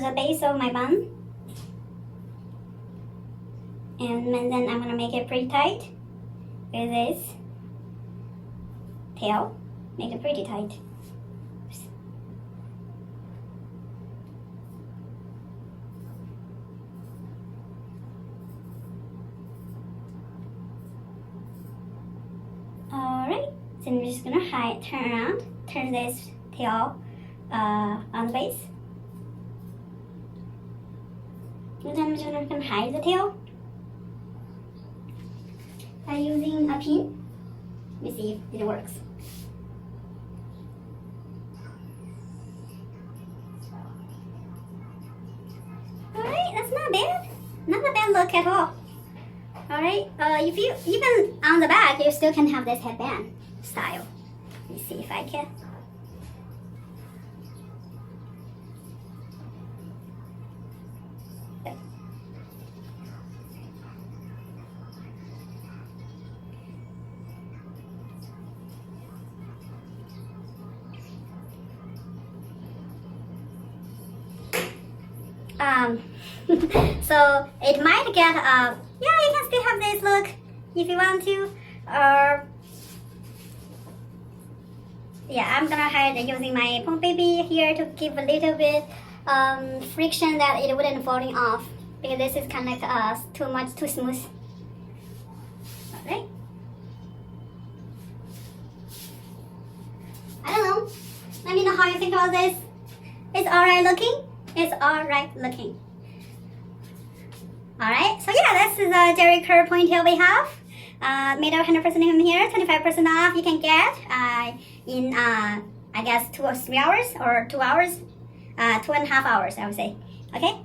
the base of my bun. And then I'm gonna make it pretty tight with this tail. Make it pretty tight. Alright, so I'm just gonna turn around, turn this tail on the base. And then I'm just gonna hide the tail by using a pin. Let me see if it works. Alright, that's not bad. Not a bad look at all. Alright, if you even on the back, you still can have this headband style. Let me see if I can. So it might get yeah, you can still have this look if you want to, or yeah, I'm gonna hide using my pom baby here to give a little bit friction that it wouldn't falling off, because this is kind of like too smooth. Alright, I don't know, let me know how you think about this. It's alright looking. It's alright looking. Alright, so yeah, this is a Jerry curl ponytail we have. Made of 100% human hair, 25% off. You can get in I guess 2 or 3 hours, or 2 hours, 2.5 hours I would say. Okay.